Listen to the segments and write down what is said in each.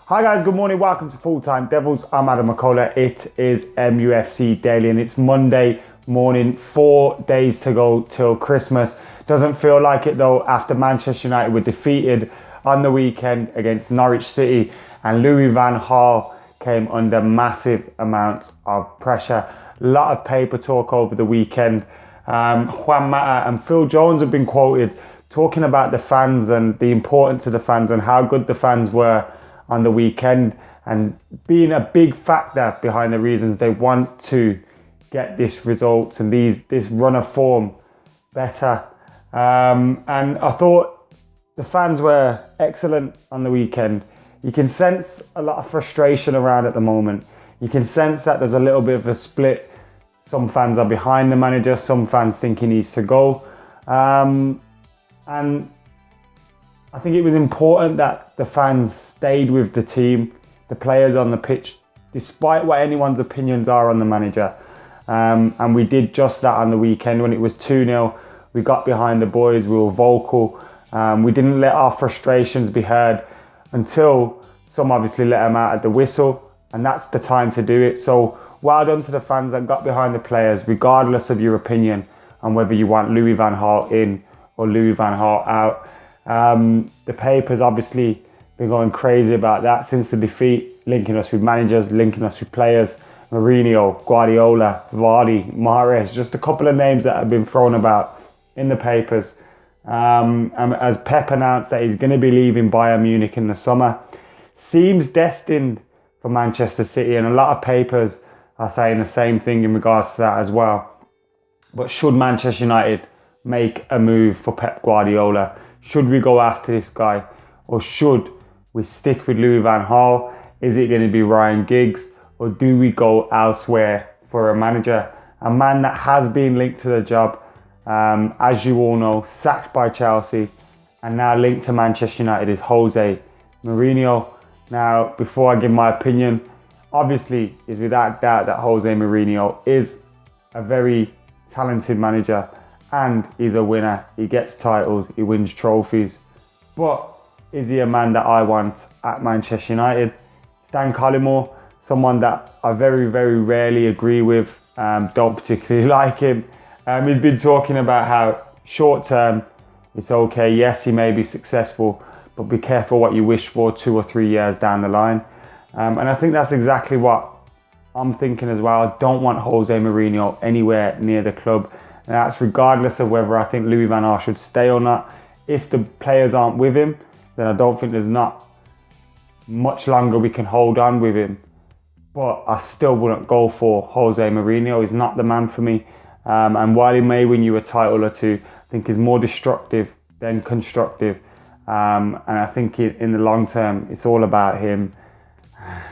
Hi guys, good morning, welcome to Full Time Devils. I'm Adam McCullough. It is MUFC Daily and it's Monday morning, 4 days to go till Christmas. Doesn't feel like it though after Manchester United were defeated on the weekend against Norwich City and Louis van Gaal came under massive amounts of pressure. A lot of paper talk over the weekend. Juan and Phil Jones have been quoted talking about the fans and the importance of the fans and how good the fans were on the weekend and being a big factor behind the reasons they want to get this results and this run of form better. And I thought the fans were excellent on the weekend. You can sense a lot of frustration around at the moment. You can sense that there's a little bit of a split. Some fans are behind the manager, some fans think he needs to go. And I think it was important that the fans stayed with the team, the players on the pitch, despite what anyone's opinions are on the manager. And we did just that on the weekend when it was 2-0. We got behind the boys, we were vocal. We didn't let our frustrations be heard until some obviously let them out at the whistle. And that's the time to do it. So well done to the fans that got behind the players, regardless of your opinion on whether you want Louis van Gaal in or Louis van Gaal out. The paper's obviously been going crazy about that since the defeat, linking us with managers, linking us with players. Mourinho, Guardiola, Vardy, Mahrez, just a couple of names that have been thrown about in the papers. And as Pep announced that he's going to be leaving Bayern Munich in the summer, seems destined for Manchester City, and a lot of papers are saying the same thing in regards to that as well. But should Manchester United make a move for Pep Guardiola? Should we go after this guy, or should we stick with Louis van Gaal? Is it going to be Ryan Giggs, or do we go elsewhere for a manager? A man that has been linked to the job, as you all know, sacked by Chelsea, and now linked to Manchester United is Jose Mourinho. Now, before I give my opinion, obviously, it's without doubt that Jose Mourinho is a very talented manager and he's a winner. He gets titles, he wins trophies. But is he a man that I want at Manchester United? Stan Collymore, someone that I very, very rarely agree with, don't particularly like him. He's been talking about how short term, it's okay. Yes, he may be successful, but be careful what you wish for 2 or 3 years down the line. And I think that's exactly what I'm thinking as well. I don't want Jose Mourinho anywhere near the club. And that's regardless of whether I think Louis van Gaal should stay or not. If the players aren't with him, then I don't think there's not much longer we can hold on with him. But I still wouldn't go for Jose Mourinho. He's not the man for me. And while he may win you a title or two, I think he's more destructive than constructive. And I think in the long term, it's all about him.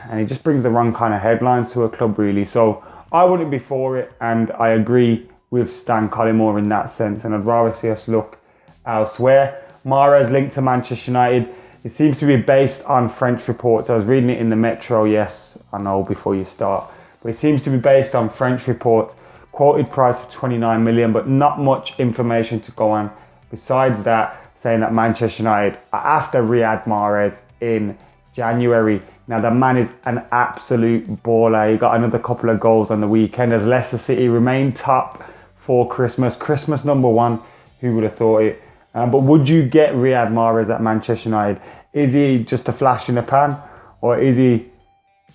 And he just brings the wrong kind of headlines to a club, really. So I wouldn't be for it. And I agree with Stan Collymore in that sense. And I'd rather see us look elsewhere. Mahrez linked to Manchester United. It seems to be based on French reports. I was reading it in the Metro, yes, I know before you start. But it seems to be based on French reports. Quoted price of 29 million, but not much information to go on. Besides that, saying that Manchester United are after Riyad Mahrez in January. Now, the man is an absolute baller. He got another couple of goals on the weekend as Leicester City remain top for Christmas. Christmas number one, who would have thought it? But would you get Riyad Mahrez at Manchester United? Is he just a flash in the pan? Or is he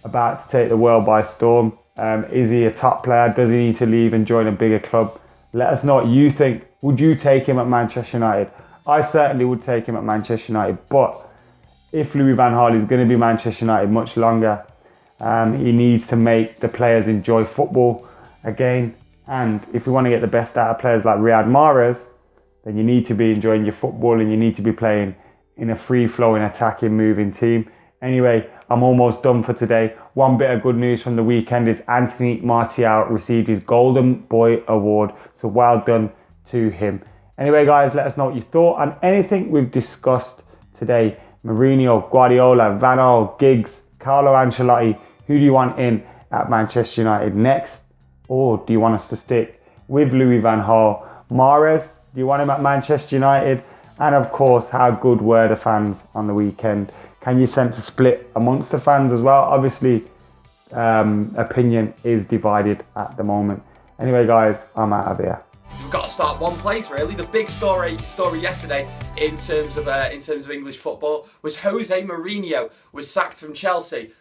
about to take the world by storm? Is he a top player? Does he need to leave and join a bigger club? Let us know what you think. Would you take him at Manchester United? I certainly would take him at Manchester United. But if Louis van Gaal is going to be Manchester United much longer, he needs to make the players enjoy football again. And if we want to get the best out of players like Riyad Mahrez, then you need to be enjoying your football and you need to be playing in a free-flowing, attacking, moving team. Anyway, I'm almost done for today. One bit of good news from the weekend is Anthony Martial received his Golden Boy Award. So well done to him. Anyway, guys, let us know what you thought on anything we've discussed today. Mourinho, Guardiola, Van Gaal, Giggs, Carlo Ancelotti. Who do you want in at Manchester United next? Or do you want us to stick with Louis van Gaal? Mahrez, do you want him at Manchester United? And of course, how good were the fans on the weekend? can you sense a split amongst the fans as well? Obviously, opinion is divided at the moment. Anyway, guys, I'm out of here. We've got to start one place really. The big story yesterday in terms of English football was Jose Mourinho was sacked from Chelsea.